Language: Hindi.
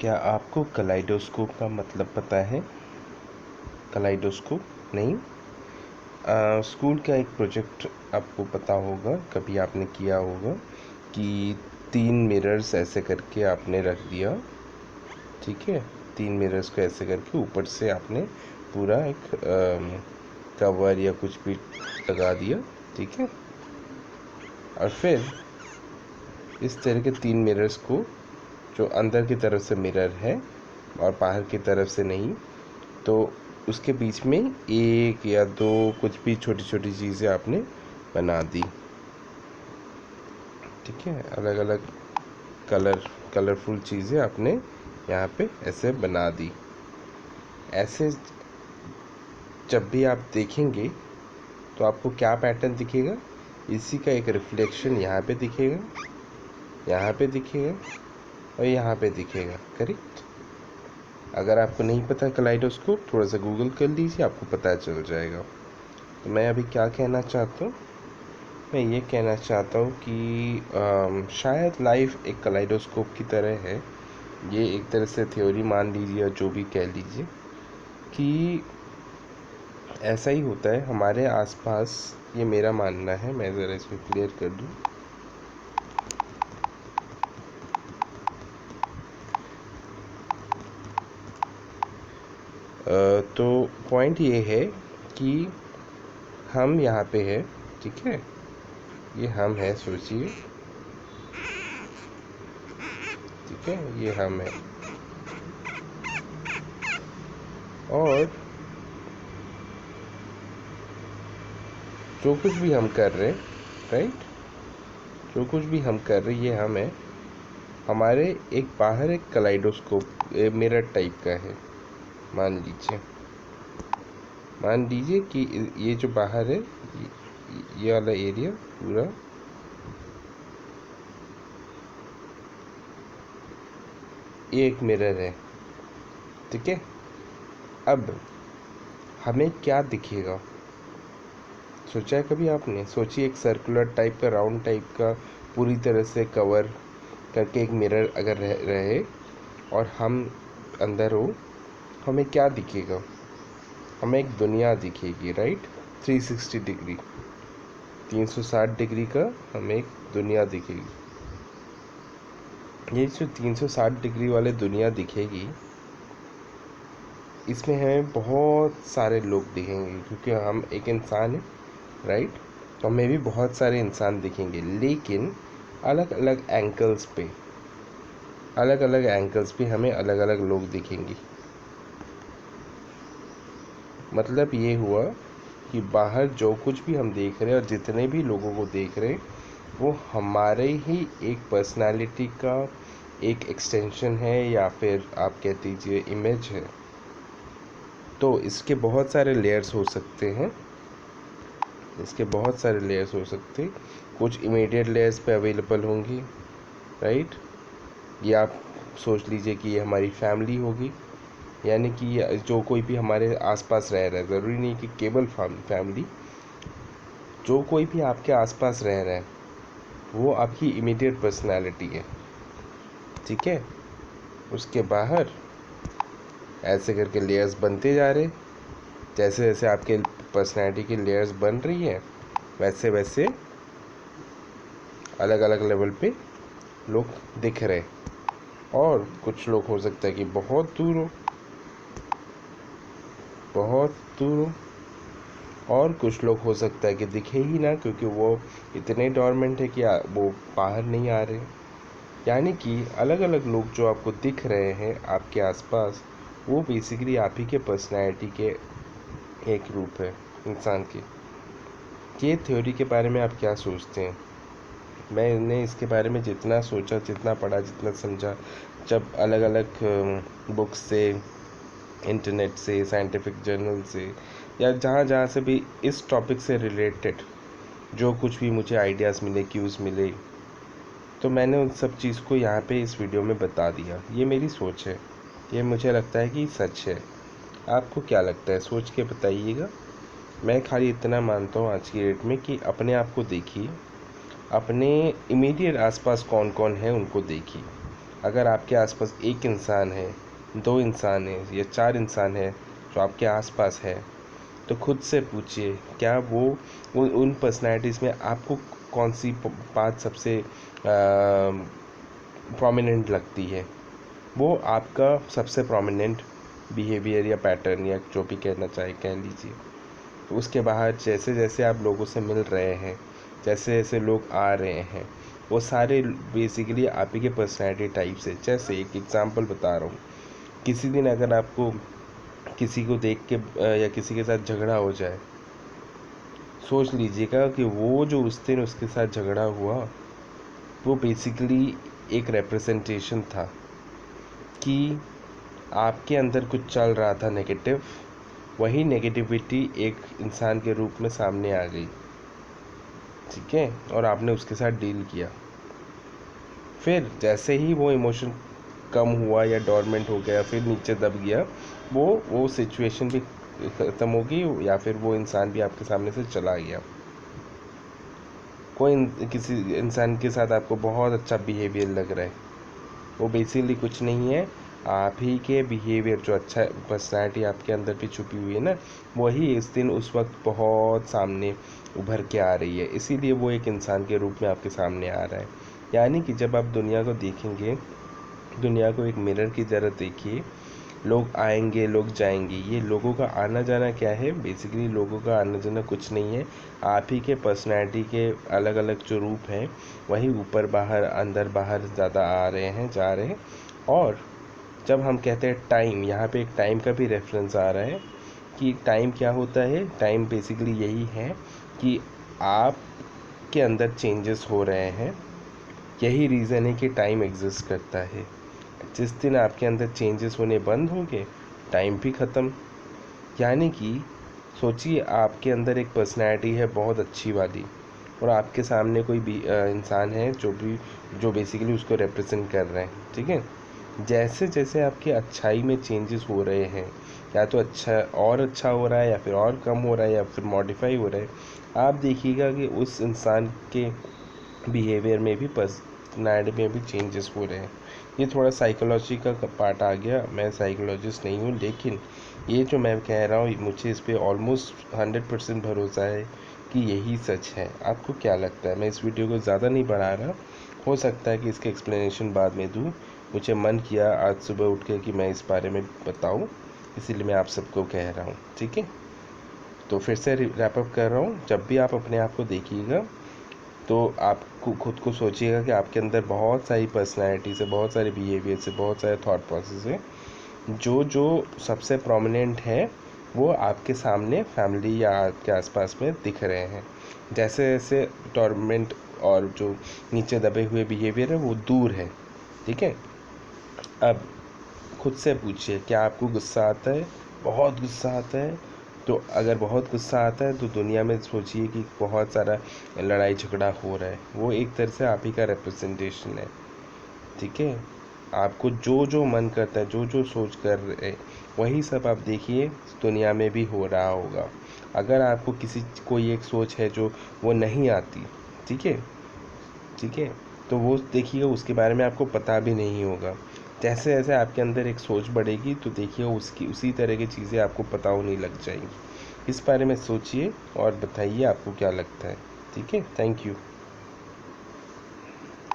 क्या आपको कलाइडोस्कोप का मतलब पता है? कलाइडोस्कोप नहीं। स्कूल का एक प्रोजेक्ट आपको पता होगा, कभी आपने किया होगा कि 3 मिरर्स ऐसे करके आपने रख दिया। ठीक है, 3 मिरर्स को ऐसे करके ऊपर से आपने पूरा एक कवर या कुछ भी लगा दिया। ठीक है, और फिर इस तरह के 3 मिरर्स को, जो अंदर की तरफ से मिरर है और बाहर की तरफ से नहीं, तो उसके बीच में एक या दो कुछ भी छोटी छोटी चीज़ें आपने बना दी। ठीक है, अलग अलग कलरफुल चीज़ें आपने यहाँ पे ऐसे बना दी। ऐसे जब भी आप देखेंगे तो आपको क्या पैटर्न दिखेगा? इसी का एक रिफ्लेक्शन यहाँ पे दिखेगा, यहाँ पे दिखेगा और यहाँ पे दिखेगा। करेक्ट। अगर आपको नहीं पता कलाइडोस्कोप, थोड़ा सा गूगल कर लीजिए, आपको पता चल जाएगा। तो मैं अभी क्या कहना चाहता हूँ, मैं ये कहना चाहता हूँ कि शायद लाइफ एक कलाइडोस्कोप की तरह है। ये एक तरह से थ्योरी मान लीजिए या जो भी कह लीजिए कि ऐसा ही होता है हमारे आसपास। ये मेरा मानना है, मैं ज़रा इसमें क्लियर कर दूँ। तो पॉइंट ये है कि हम यहाँ पे है। ठीक है, ये हम है, सोचिए। ठीक है, ये हम है और जो कुछ भी हम कर रहे हैं, राइट, जो कुछ भी हम कर रहे हैं ये हम है। हमारे एक बाहर एक कलाइडोस्कोप मिरर टाइप का है। मान लीजिए कि ये जो बाहर है, ये वाला एरिया पूरा ये एक मिरर है। ठीक है, अब हमें क्या दिखेगा? सोचा है कभी आपने? सोचिए, एक सर्कुलर टाइप का, राउंड टाइप का, पूरी तरह से कवर करके एक मिरर अगर रहे और हम अंदर हो, हमें क्या दिखेगा? हमें एक दुनिया दिखेगी, राइट। 360 डिग्री, 360 डिग्री का हमें एक दुनिया दिखेगी। ये जो 360 डिग्री वाले दुनिया दिखेगी, इसमें हमें बहुत सारे लोग दिखेंगे, क्योंकि हम एक इंसान है, राइट। तो हमें भी बहुत सारे इंसान दिखेंगे, लेकिन अलग अलग एंगल्स पे हमें अलग अलग लोग दिखेंगे। मतलब ये हुआ कि बाहर जो कुछ भी हम देख रहे हैं और जितने भी लोगों को देख रहे हैं, वो हमारे ही एक पर्सनालिटी का एक एक्सटेंशन है, या फिर आप कह दीजिए इमेज है। तो इसके बहुत सारे लेयर्स हो सकते हैं, कुछ इमीडिएट लेयर्स पे अवेलेबल होंगी, राइट। ये आप सोच लीजिए कि ये हमारी फैमिली होगी, यानी कि जो कोई भी हमारे आसपास रह रहा है, ज़रूरी नहीं कि केवल फैमिली, जो कोई भी आपके आसपास रह रहा है वो आपकी इमीडिएट पर्सनालिटी है। ठीक है, उसके बाहर ऐसे करके लेयर्स बनते जा रहे। जैसे जैसे आपके पर्सनैलिटी की लेयर्स बन रही है, वैसे वैसे अलग अलग लेवल पे लोग दिख रहे। और कुछ लोग हो सकता है कि बहुत दूर हो, और कुछ लोग हो सकता है कि दिखे ही ना, क्योंकि वो इतने डोरमेंट है कि वो बाहर नहीं आ रहे। यानी कि अलग अलग लोग जो आपको दिख रहे हैं आपके आसपास, वो बेसिकली आप ही के पर्सनैलिटी के एक रूप है, इंसान के। ये थ्योरी के बारे में आप क्या सोचते हैं? मैंने इसके बारे में जितना सोचा, जितना पढ़ा, जितना समझा, जब अलग अलग बुक्स से, इंटरनेट से, साइंटिफिक जर्नल से, या जहाँ जहाँ से भी इस टॉपिक से रिलेटेड जो कुछ भी मुझे आइडियाज़ मिले, क्यूज़ मिले, तो मैंने उन सब चीज़ को यहाँ पे इस वीडियो में बता दिया। ये मेरी सोच है, ये मुझे लगता है कि सच है। आपको क्या लगता है? सोच के बताइएगा। मैं खाली इतना मानता हूँ आज की डेट में कि अपने आप को देखिए, अपने इमीडिएट आसपास कौन कौन है उनको देखिए, अगर आपके आसपास एक इंसान है, दो इंसान है या चार इंसान है जो आपके आसपास है, तो खुद से पूछिए क्या वो उन पर्सनैलिटीज़ में आपको कौन सी बात सबसे प्रोमिनेंट लगती है। वो आपका सबसे प्रोमिनेंट बिहेवियर या पैटर्न या जो भी कहना चाहे कह लीजिए। तो उसके बाहर जैसे जैसे आप लोगों से मिल रहे हैं, जैसे जैसे लोग आ रहे हैं, वो सारे बेसिकली आप ही के पर्सनैलिटी टाइप से। जैसे एक एग्जांपल बता रहा हूँ, किसी दिन अगर आपको किसी को देख के या किसी के साथ झगड़ा हो जाए, सोच लीजिएगा कि वो जो उस दिन उसके साथ झगड़ा हुआ वो बेसिकली एक रिप्रेजेंटेशन था कि आपके अंदर कुछ चल रहा था नेगेटिव, वही नेगेटिविटी एक इंसान के रूप में सामने आ गई, ठीक है, और आपने उसके साथ डील किया। फिर जैसे ही वो इमोशन कम हुआ या डोरमेंट हो गया, फिर नीचे दब गया, वो सिचुएशन भी ख़त्म हो गई या फिर वो इंसान भी आपके सामने से चला गया। किसी इंसान के साथ आपको बहुत अच्छा बिहेवियर लग रहा है, वो बेसिकली कुछ नहीं है, आप ही के बिहेवियर जो अच्छा पर्सनैलिटी आपके अंदर भी छुपी हुई है ना, वही इस दिन उस वक्त बहुत सामने उभर के आ रही है, इसीलिए वो एक इंसान के रूप में आपके सामने आ रहा है। यानी कि जब आप दुनिया को देखेंगे, दुनिया को एक मिरर की तरह देखिए। लोग आएंगे, लोग जाएंगे, ये लोगों का आना जाना क्या है, बेसिकली लोगों का आना जाना कुछ नहीं है, आप ही के पर्सनैलिटी के अलग अलग जो रूप हैं वही ऊपर बाहर अंदर बाहर ज़्यादा आ रहे हैं, जा रहे हैं। और जब हम कहते हैं टाइम, यहाँ पे एक टाइम का भी रेफरेंस आ रहा है कि टाइम क्या होता है। टाइम बेसिकली यही है कि आप के अंदर चेंजेस हो रहे हैं, यही रीज़न है कि टाइम एग्जिस्ट करता है। जिस दिन आपके अंदर चेंजेस होने बंद होंगे, टाइम भी ख़त्म। यानी कि सोचिए आपके अंदर एक पर्सनैलिटी है बहुत अच्छी वाली, और आपके सामने कोई भी इंसान है जो बेसिकली उसको रिप्रेजेंट कर रहे हैं, ठीक है। जैसे जैसे आपकी अच्छाई में चेंजेस हो रहे हैं, या तो अच्छा और अच्छा हो रहा है, या फिर और कम हो रहा है, या फिर मॉडिफाई हो रहा है, आप देखिएगा कि उस इंसान के बिहेवियर में भी पर्सनैलिटी में भी चेंजेस हो रहे हैं। ये थोड़ा साइकोलॉजी का पार्ट आ गया, मैं साइकोलॉजिस्ट नहीं हूँ, लेकिन ये जो मैं कह रहा हूँ मुझे इस पर ऑलमोस्ट 100% भरोसा है कि यही सच है। आपको क्या लगता है? मैं इस वीडियो को ज़्यादा नहीं बढ़ा रहा, हो सकता है कि इसके एक्सप्लेनेशन बाद में दूँ, मुझे मन किया आज सुबह उठ के कि मैं इस बारे में बताऊँ, इसीलिए मैं आप सबको कह रहा हूँ, ठीक है। तो फिर से रैप अप कर रहा हूँ, जब भी आप अपने आप को देखिएगा तो आपको खुद को सोचिएगा कि आपके अंदर बहुत सारी पर्सनैलिटी से, बहुत सारे बिहेवियर से, बहुत सारे थॉट प्रोसेस है, जो जो सबसे प्रोमिनेंट है वो आपके सामने फैमिली या आपके आसपास में दिख रहे हैं। जैसे जैसे टॉर्मेंट और जो नीचे दबे हुए बिहेवियर है वो दूर है, ठीक है। अब खुद से पूछिए क्या आपको गुस्सा आता है? बहुत गुस्सा आता है? तो अगर बहुत गुस्सा आता है तो दुनिया में सोचिए कि बहुत सारा लड़ाई झगड़ा हो रहा है, वो एक तरह से आप ही का रिप्रेजेंटेशन है, ठीक है। आपको जो जो मन करता है, जो जो सोच कर रहे, वही सब आप देखिए दुनिया में भी हो रहा होगा। अगर आपको किसी कोई एक सोच है जो वो नहीं आती, ठीक है, ठीक है, तो वो देखिए उसके बारे में आपको पता भी नहीं होगा। जैसे जैसे आपके अंदर एक सोच बढ़ेगी तो देखिए उसकी उसी तरह की चीज़ें आपको पता होने लग जाएंगी। इस बारे में सोचिए और बताइए आपको क्या लगता है, ठीक है। Thank you.